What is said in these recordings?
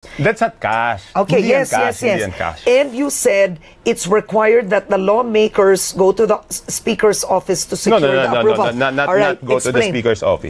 That's not cash. Okay, Hindi yan yes, cash, yes, hindi yes. yan cash. And you said it's required that the lawmakers go to the Speaker's office to secure the approval. Not go to the Speaker's office.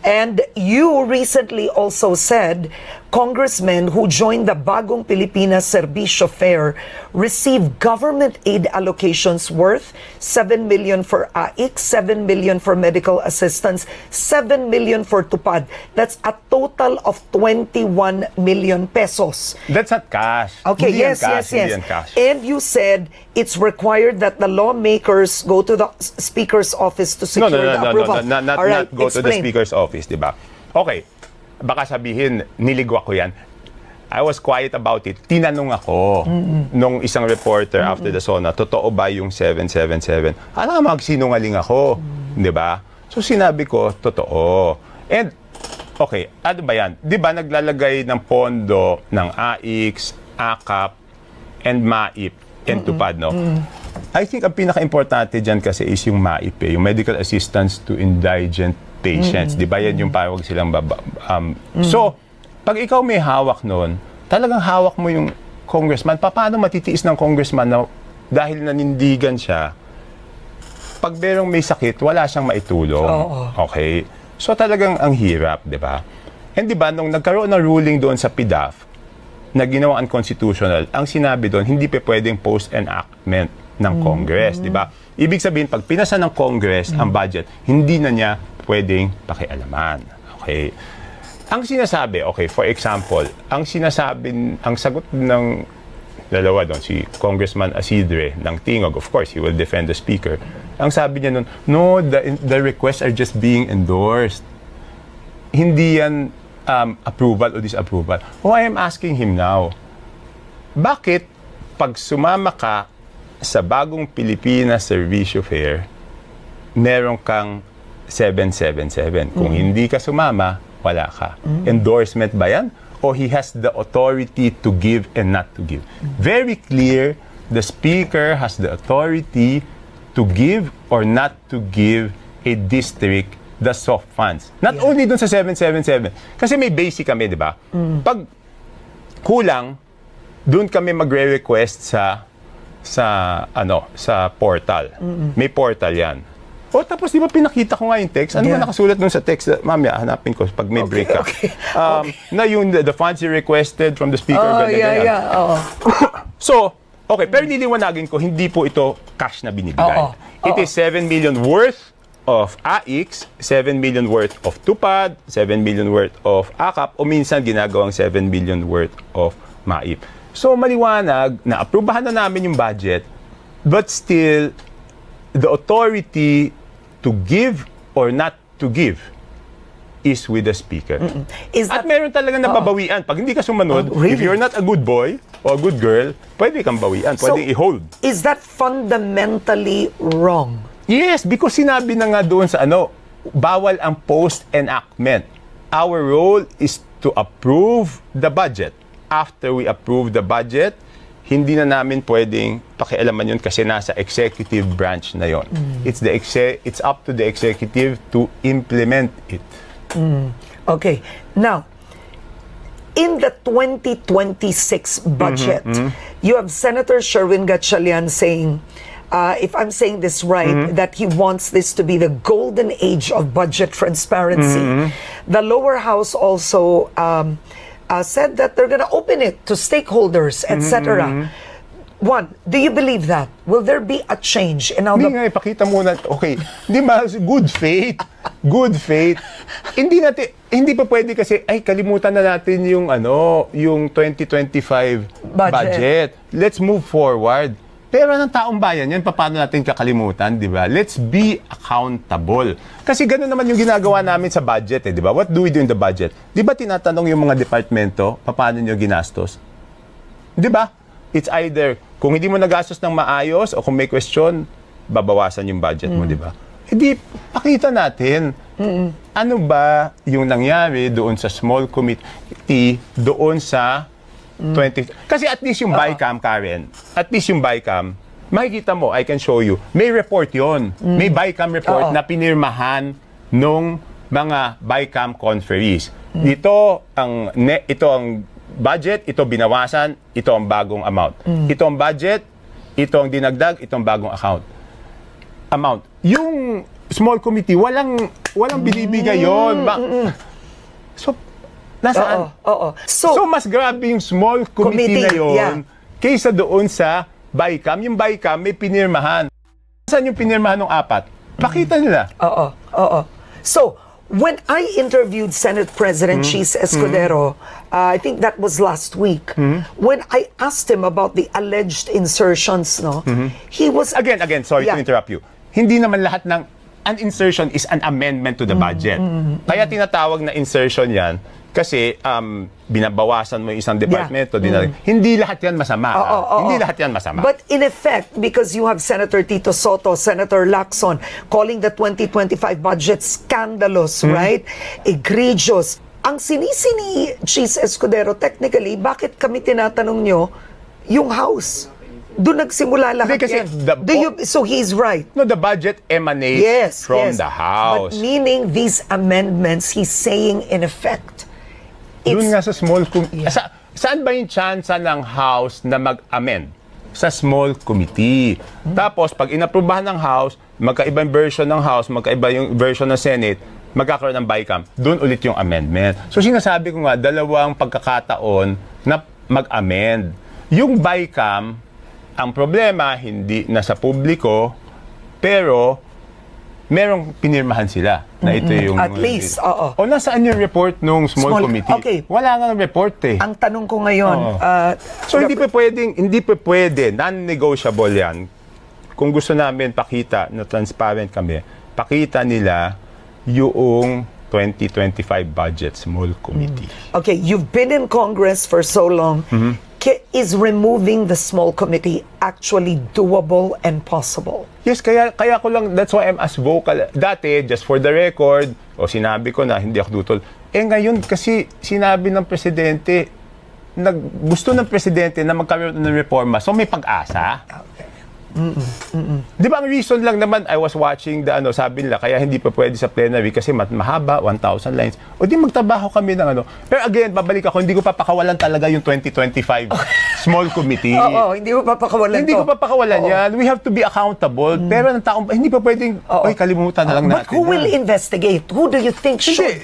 And you recently also said congressmen who joined the Bagong Pilipinas Serbisyo Fair received government aid allocations worth 7 million for AIC, 7 million for medical assistance, 7 million for Tupad. That's a total of 21 million pesos. That's not cash. Okay, hindi yes, yan cash, yes, yes. Hindi yan cash. And you said it's required that the lawmakers go to the Speaker's office to secure the approval. Not go to the Speaker's office, di ba? Okay, baka sabihin, niligwa ko yan. I was quiet about it. Tinanong ako nung isang reporter after the SONA, totoo ba yung 777? Alam, magsinungaling ako, di ba? So sinabi ko, totoo. And, okay, ano ba yan? Di ba naglalagay ng pondo ng AIX, AKAP, and MAIP, and Tupad, no? I think ang pinaka-importante dyan kasi is yung MAIP, yung Medical Assistance to Indigent Patients. Di ba yan yung parang silang So, pag ikaw may hawak nun, talagang hawak mo yung congressman. Paano matitiis ng congressman na dahil nanindigan siya, pag merong may sakit, wala siyang maitulong. Okay? So, talagang ang hirap, di ba? And di ba, nung nagkaroon ng ruling doon sa PDAF, na ginawa unconstitutional, ang sinabi doon, hindi pa pwedeng post-enactment ng Congress, di ba? Ibig sabihin, pag pinasa ng Congress ang budget, hindi na niya pwedeng pakialaman. Okay? Ang sinasabi, okay, for example, ang sagot ng dalawa doon, si Congressman Asidre ng Tingog, of course, he will defend the Speaker. Ang sabi niya noon, no, the requests are just being endorsed. Hindi yan approval o disapproval. Oh, I am asking him now, bakit pag sumama ka sa Bagong Pilipinas Serbisyo Fair, meron kang 777. Kung hindi ka sumama, wala ka. Endorsement ba yan? O he has the authority to give and not to give? Very clear, the Speaker has the authority to give or not to give a district the soft funds. Not only dun sa 777. Kasi may basic kami, di ba? Pag kulang, dun kami magre-request sa portal. May portal yan. O tapos di ba pinakita ko nga yung text? Ano ba nakasulat dun sa text? Mamaya, hanapin ko pag may break up. Na yung the funds you requested from the Speaker. So, okay, pero niliwanagin ko, hindi po ito cash na binibigay. It is 7 million worth of AIX, 7 million worth of Tupad, 7 million worth of AKAP, o minsan ginagawang 7 million worth of MAIP. So, maliwanag na aprubahan na namin yung budget, but still, the authority to give or not to give is with the Speaker. At meron talagang nababawian. Pag hindi ka sumunod, if you're not a good boy or a good girl, pwede kang bawian, pwede i-hold. Is that fundamentally wrong? Yes, because sinabi na nga doon sa bawal ang post-enactment. Our role is to approve the budget. After we approve the budget, hindi na namin pwedeng pakialaman yun kasi nasa executive branch na yun. It's up to the executive to implement it. Okay. Now, in the 2026 budget, you have Senator Sherwin Gatchalian saying, if I'm saying this right, that he wants this to be the golden age of budget transparency. The lower house also said that they're going to open it to stakeholders, etc. One, do you believe that? Will there be a change in how Hindi nga, ipakita muna, okay, di ba, good faith, hindi pa pwede kasi, kalimutan na natin yung, yung 2025 budget. Let's move forward. Pero ng taong bayan yan, paano natin kakalimutan, di ba? Let's be accountable. Kasi gano'n naman yung ginagawa namin sa budget, di ba? What do we do in the budget? Di ba tinatanong yung mga departamento, paano nyo ginastos? Di ba? It's either, kung hindi mo nagastos ng maayos, o kung may question, babawasan yung budget mo, di ba? Hindi, pakita natin, ano ba yung nangyari doon sa small committee, doon sa 20. Kasi at least yung BICAM, Karen, at least yung BICAM, makikita mo, I can show you, may report yon. May BICAM report na pinirmahan nung mga BICAM conferees. Ito ang budget, ito binawasan, ito ang bagong amount. Ito ang budget, ito ang dinagdag, ito ang bagong amount. Yung small committee, walang binibigay yon. So, nasaan? So, mas grabe yung small committee na yon kaysa doon sa BICAM. Yung BICAM may pinirmahan. Saan yung pinirmahan ng 4? Pakita nila. So, when I interviewed Senate President Cheese Escudero, I think that was last week, when I asked him about the alleged insertions, he was... Again, sorry to interrupt you. Hindi naman lahat ng an insertion is an amendment to the budget. Kaya tinatawag na insertion yan kasi binabawasan mo isang departamento. Hindi lahat yan masama. Hindi lahat yan masama. But in effect, because you have Senator Tito Soto, Senator Lacson, calling the 2025 budget scandalous, right? Egregious. Ang sinisi ni Cheese Escudero, technically, bakit kami tinatanong nyo yung House? Doon nagsimula lahat yan. So he's right. No, the budget emanates from the House. But meaning these amendments, he's saying in effect, doon nga sa small committee. Saan ba yung chance ng House na mag-amend? Sa small committee. Tapos, pag inaprubahan ng House, magkaibang version ng House, magkaiba yung version ng Senate, magkakaroon ng BICAM, doon ulit yung amendment. So, sinasabi ko nga, dalawang pagkakataon na mag-amend. Yung BICAM, ang problema, hindi nasa publiko, pero merong pinirmahan sila na ito yung... At least, O nasaan yung report nung small committee? Okay. Wala nga report eh. Ang tanong ko ngayon... so hindi pa pwede, non-negotiable yan. Kung gusto namin pakita na transparent kami, pakita nila yung 2025 budget small committee. Okay, you've been in Congress for so long. Is removing the small committee actually doable and possible? Yes, kaya ko lang, that's why I'm as vocal. Dati, just for the record, sinabi ko na hindi ako dutol. Ngayon, kasi sinabi ng presidente, gusto ng presidente na magkaroon ng reforma, so may pag-asa. Okay. Di ba ang reason lang naman, I was watching sabi nila, kaya hindi pa pwede sa plenary kasi mahaba, 1,000 lines. O di magtrabaho kami ng Pero again, babalik ako, hindi ko papakawalan talaga yung 2025 small committee. Hindi ko papakawalan Hindi ko papakawalan yan. We have to be accountable. Pero ng taong, hindi pa pwedeng, kalimutan na lang natin. But who will investigate? Who do you think should?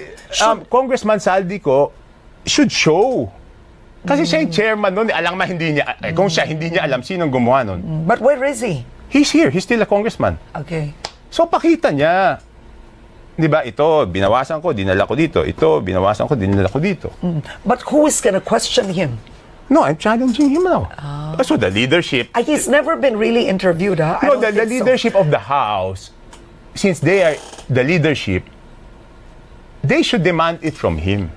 Congressman Saldico should show. Kasi siya yung chairman nun, alam ma hindi niya, kung siya hindi niya alam, sinong gumawa nun. But where is he? He's here, he's still a congressman. Okay. So pakita niya. Di ba, ito, binawasan ko, dinala ko dito. Ito, binawasan ko, dinala ko dito. But who is gonna question him? No, I'm challenging him now. So the leadership... He's never been really interviewed, huh? No, the leadership of the House, since they are the leadership, they should demand it from him.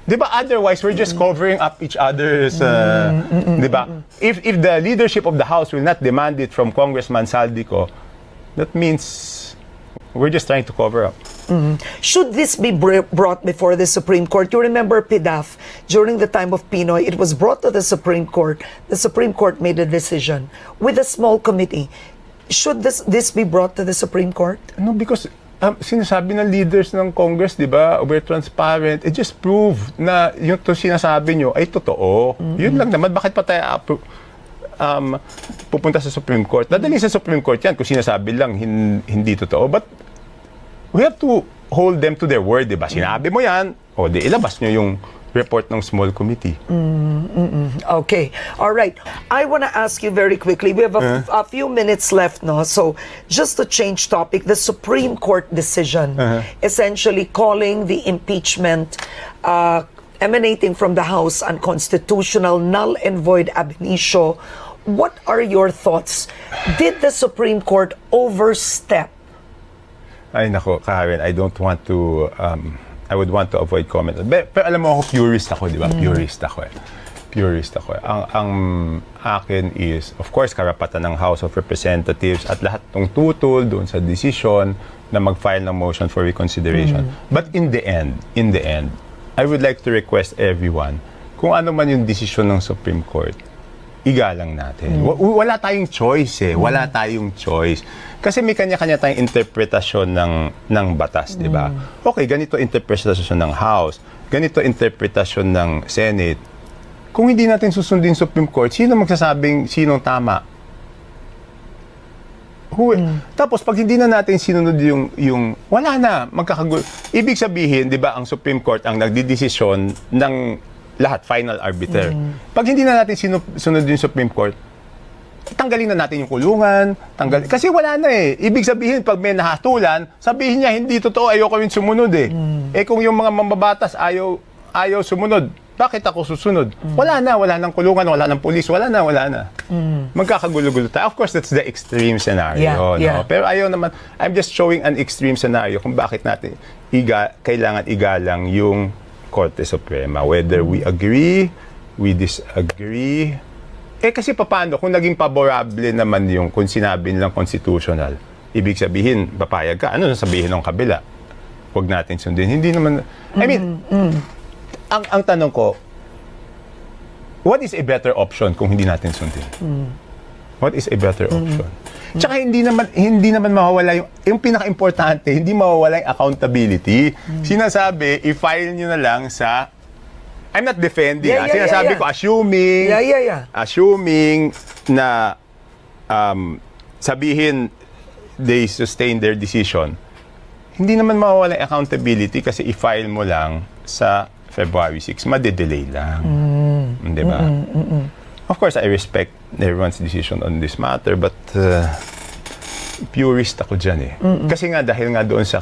Diba? Otherwise, we're just covering up each other's... diba? If the leadership of the House will not demand it from Congressman Saldico, that means we're just trying to cover up. Should this be brought before the Supreme Court? You remember PDAF, during the time of Pinoy, it was brought to the Supreme Court. The Supreme Court made a decision with a small committee. Should this be brought to the Supreme Court? No, because... sinasabi ng leaders ng Congress, di ba, we're transparent. It just prove na yung sinasabi nyo ay totoo. Yun lang naman. Bakit pa tayo pupunta sa Supreme Court? Dadali sa Supreme Court yan kung sinasabi lang hindi totoo. But we have to hold them to their word, di ba? Sinabi mo yan, di ilabas nyo yung report ng small committee. Okay. All right. I want to ask you very quickly. We have a few minutes left, no? So, just to change topic, the Supreme Court decision, essentially calling the impeachment emanating from the House unconstitutional, null and void ab initio. What are your thoughts? Did the Supreme Court overstep? Ay, nako, Karen, I don't want to... I would want to avoid comment. Pero alam mo ako, purist ako, di ba? Purist ako. Ang akin is, of course, karapatan ng House of Representatives at lahat ng tutol doon sa desisyon na mag-file ng motion for reconsideration. But in the end, I would like to request everyone, kung ano man yung desisyon ng Supreme Court, igalang natin. Wala tayong choice Wala tayong choice. Kasi may kanya-kanya tayong interpretasyon ng batas, di ba? Okay, ganito interpretasyon ng House. ganito interpretasyon ng Senate, kung hindi natin susundin Supreme Court, sino magsasabing sinong tama? Tapos pag hindi na natin sinunod yung wala na, magkakagulo. Ibig sabihin, 'di ba, ang Supreme Court ang nagdidesisyon ng lahat, final arbiter. Pag hindi na natin sunod yung Supreme Court, tanggalin na natin yung kulungan, kasi wala na eh. Ibig sabihin, pag may nahatulan, sabihin niya, hindi totoo, ayoko rin sumunod eh. Eh kung yung mga mambabatas ayaw sumunod, bakit ako susunod? Wala nang kulungan, wala nang pulis, wala na. Magkakagulo-gulo tayo. Of course, that's the extreme scenario. No? Pero ayaw naman, I'm just showing an extreme scenario kung bakit natin kailangan igalang yung Korte Suprema. Whether we agree, we disagree. Kasi paano, kung naging favorable naman yung kung sinabi nilang constitutional, ibig sabihin, papayag ka, ano sabihin ng kabila? Huwag natin sundin. Hindi naman, I mean, ang tanong ko, what is a better option kung hindi natin sundin? What is a better option? Tsaka hindi naman mawawala yung pinaka-importante, hindi mawawala yung accountability. Sinasabi, i-file nyo na lang sa, I'm not defending, sinasabi ko, assuming na sabihin they sustain their decision, hindi naman mawawala yung accountability kasi i-file mo lang sa February 6, madedelay lang. Di ba? Of course, I respect everyone's decision on this matter, but purist ako dyan eh. Kasi nga, dahil nga doon sa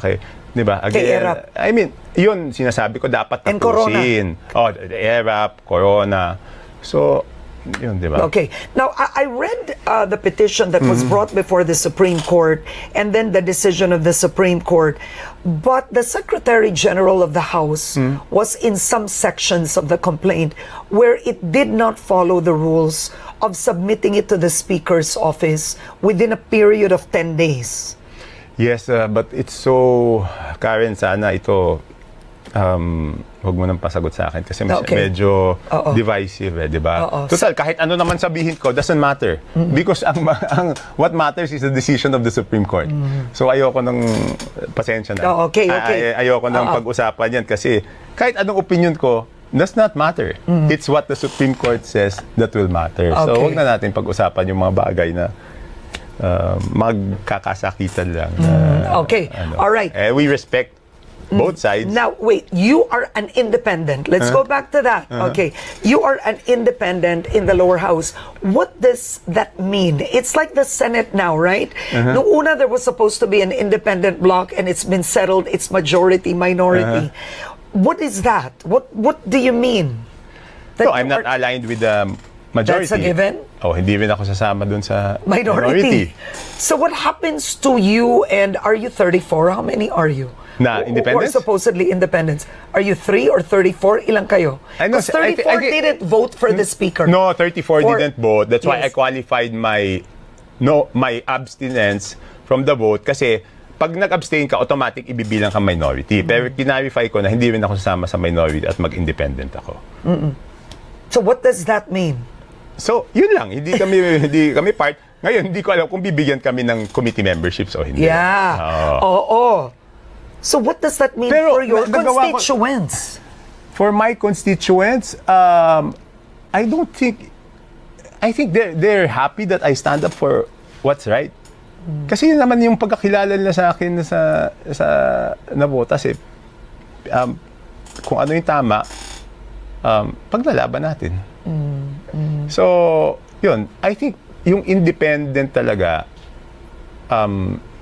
di ba? Again, I mean, yun, sinasabi ko, dapat tapusin. The ERAP, Corona. So, yun, di ba? Okay. Now, I read the petition that was brought before the Supreme Court and then the decision of the Supreme Court. But the Secretary General of the House was in some sections of the complaint where it did not follow the rules of submitting it to the Speaker's office within a period of 10 days. Yes, but it's so, Karen, sana ito, huwag mo nang pasagot sa akin kasi medyo divisive eh, di ba? Total, kahit ano naman sabihin ko, doesn't matter. Because what matters is the decision of the Supreme Court. So ayoko nang, pasensya na. Ayoko nang pag-usapan yan kasi kahit anong opinion ko, does not matter. It's what the Supreme Court says that will matter. So huwag na natin pag-usapan yung mga bagay na magkakasakitan lang. All right. We respect both sides. Now, wait, you are an independent. Let's go back to that. You are an independent in the lower house. What does that mean? It's like the Senate now, right? Noong una, there was supposed to be an independent bloc and it's been settled. It's majority, minority. What is that? What do you mean? No, I'm not aligned with the majority. That's a given? Hindi rin ako sasama dun sa minority. So what happens to you, and are you 34? How many are you? Na independents? Or supposedly independents. Are you 3 or 34? Ilang kayo? Because 34 didn't vote for the Speaker. No, 34 didn't vote. That's why I qualified my abstinence from the vote kasi pag nag-abstain ka, automatic ibibilang ka minority. Pero kinarify ko na hindi rin ako sasama sa minority at mag-independent ako. So what does that mean? So, yun lang. Hindi kami part. Ngayon, hindi ko alam kung bibigyan kami ng committee memberships o hindi. So what does that mean for your constituents? For my constituents, I think they're happy that I stand up for what's right. Kasi yun naman yung pagkakilala nila sa akin sa nabotas eh. Kung ano yung tama, paglalaban natin. So, yun. I think yung independent talaga,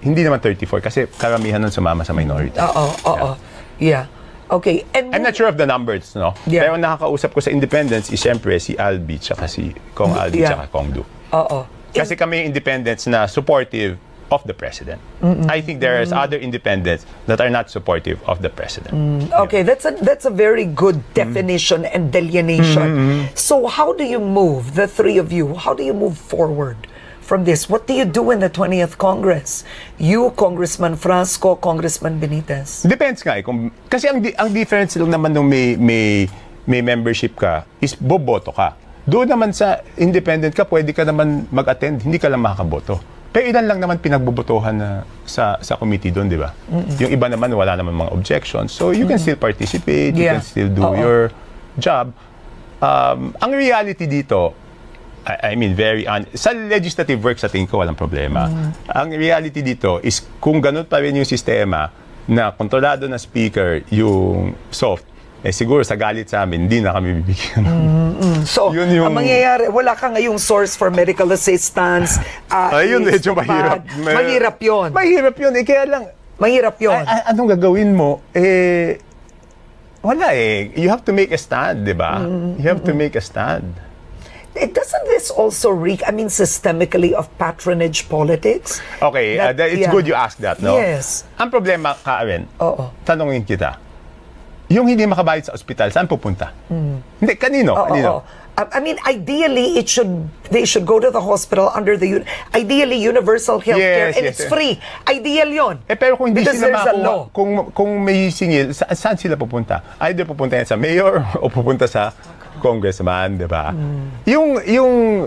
hindi naman 34 kasi karamihan nun sumama sa minority. Yeah. Okay. And I'm not sure of the numbers, no? Pero nakakausap ko sa independents is siyempre si Albi tsaka si Kong Albi tsaka Kong Du. Kasi kami independents na supportive of the president. I think there's other independents that are not supportive of the president. Okay, that's a very good definition and delineation. So how do you move, the three of you, how do you move forward from this? What do you do in the 20th Congress? You, Congressman Frasco, Congressman Benitez. Depends nga eh. Kasi ang difference lang naman nung may membership ka is boboto ka. Doon naman sa independent ka, pwede ka naman mag-attend, hindi ka lang makakaboto. Pero ilan lang naman pinagbubutuhan na sa committee doon, di ba? Yung iba naman, wala naman mga objections. So, you can still participate, you can still do your job. Ang reality dito, I mean, sa legislative work sa tingin ko, walang problema. Ang reality dito is kung ganun pa rin yung sistema na kontrolado na speaker yung soft, siguro sa galit sa amin, hindi na kami bibigyan. So, ang mangyayari, wala ka ngayong source for medical assistance. Ayun, medyo mahirap. Mahirap yun. Mahirap yun. Kaya lang, mahirap yun. Anong gagawin mo? Wala You have to make a stand, di ba? You have to make a stand. Doesn't this also reek, systemically of patronage politics? Okay, it's good you ask that, no? Yes. Ang problema, Karen, tanongin kita, yung hindi makabayad sa ospital, saan pupunta? Hindi, kanino? Ideally, they should go to the hospital under the ideally universal healthcare, and it's free. Ideal yon. Pero kung hindi sila makuha, kung may singil, saan sila pupunta? Either pupunta yan sa mayor o pupunta sa congressman, di ba? Yung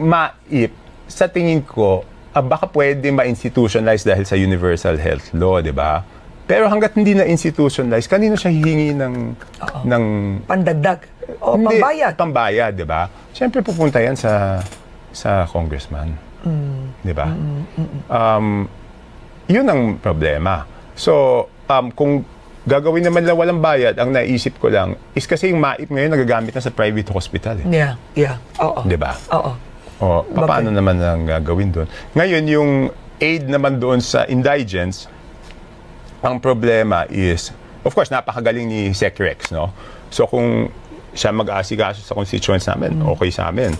MAIP, sa tingin ko, baka pwede ma-institutionalize dahil sa universal health law, di ba? Pero hanggat hindi na institutionalized, kanino siya hihingi ng pandagdag o pambayad? Pambayad, di ba? Siyempre pupunta yan sa congressman. Di ba? Yun ang problema. So, kung gagawin naman lang walang bayad, ang naisip ko lang is kasi yung MAIP ngayon nagagamit na sa private hospital. Yeah. Oo. Di ba? Paano naman ang gagawin doon? Ngayon, yung aid naman doon sa indigents, ang problema is, of course, napakagaling ni Sec Rex, no? So, kung siya mag-aasikaso sa constituents namin, okay sa amin.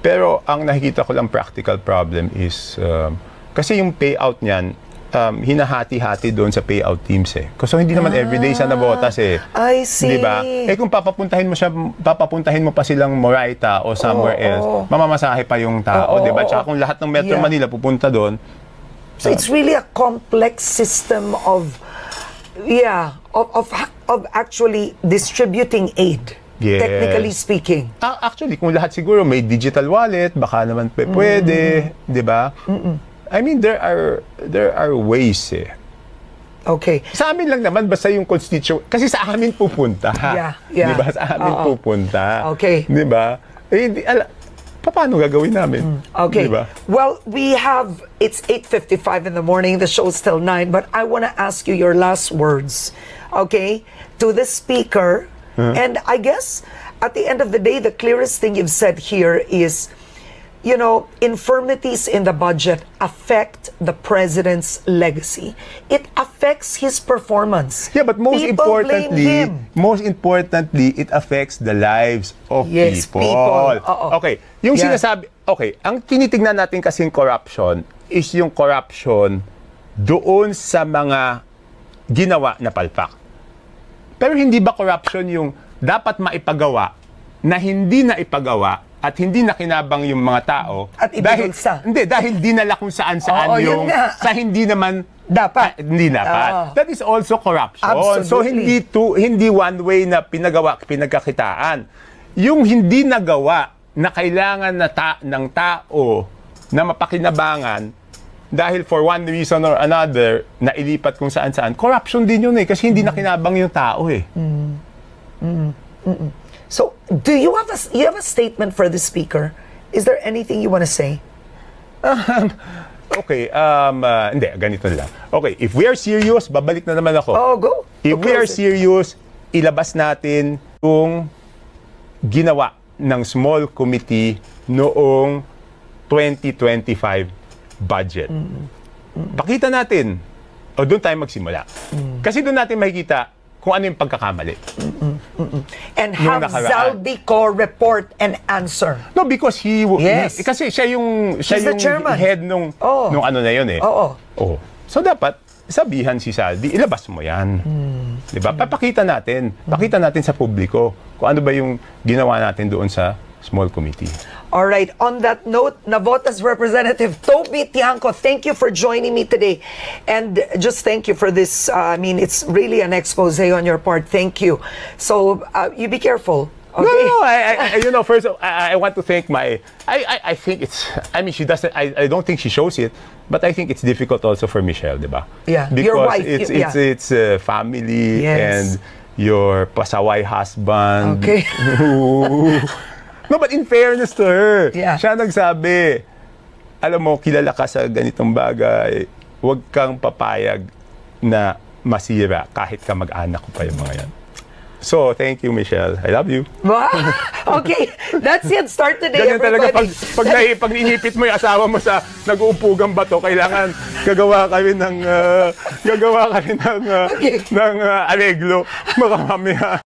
Pero, ang nakikita ko lang practical problem is, kasi yung payout niyan, hinahati-hati doon sa payout teams Kasi hindi naman everyday siya nabotas I see. Diba? Kung papapuntahin mo pa silang Moraita o somewhere else, mamamasahe pa yung tao, diba? Tsaka kung lahat ng Metro Manila pupunta doon, so it's really a complex system of actually distributing aid. Yes. Technically speaking. Actually, kung lahat siguro may digital wallet, baka naman pwede, 'di ba? I mean, there are ways Okay. Sa amin lang naman basta yung constituent kasi sa amin pupunta. Yeah. 'Di ba? Sa amin pupunta. Okay. 'Di ba? Paano gagawin namin? Okay. Diba? Well, it's 8:55 in the morning, the show's till 9, but I want to ask you your last words, okay, to the speaker. And I guess, at the end of the day, the clearest thing you've said here is, infirmities in the budget affect the president's legacy. It affects his performance. Yeah, but most importantly, it affects the lives of people. Okay, yung sinasabi, ang tinitingnan natin kasing corruption is yung corruption doon sa mga ginawa na palpak. Pero hindi ba corruption yung dapat maipagawa na hindi na ipagawa at hindi nakinabang yung mga tao at ibinulsa. Dahil dinala kung saan-saan yung sa hindi naman dapat. Hindi dapat. That is also corruption. Absolutely. So hindi one way na pinagkakitaan. Yung hindi nagawa na kailangan ng tao na mapakinabangan dahil for one reason or another na ilipat kung saan-saan, corruption din yun kasi hindi nakinabang yung tao So, do you have a statement for the speaker? Is there anything you want to say? Okay, hindi, ganito lang. Okay, if we are serious, babalik na naman ako. Go. If we are serious, ilabas natin yung ginawa ng small committee noong 2025 budget. Pakita natin, doon tayo magsimula. Kasi doon natin makikita kung ano yung pagkakamali. And have Zaldico report and answer. No, because kasi siya yung head nung ano na yun So dapat sabihan si Saldi, ilabas mo yan. Diba? Pakita natin sa publiko kung ano ba yung ginawa natin doon sa small committee. All right. On that note, Navotas Representative Toby Tiangco, thank you for joining me today. And just thank you for this. It's really an expose on your part. Thank you. So, you be careful. Okay? No, first, I want to thank I think it's, I mean, she doesn't, I don't think she shows it, but I think it's difficult also for Michelle, di ba? Yeah, Because your wife, it's family Yes. and your pasaway husband. Okay. No, but in fairness to her, Yeah. siya nagsabi, alam mo, kilala ka sa ganitong bagay, huwag kang papayag na masira kahit ka mag-anak ko pa yung mga yan. So, thank you, Michelle. I love you. Wow. Okay, that's it. Start today, Ganyan talaga everybody. pag inipit mo yung asawa mo sa nag-uupugang bato, kailangan gagawa kami ng Okay. areglo. Baka mamaya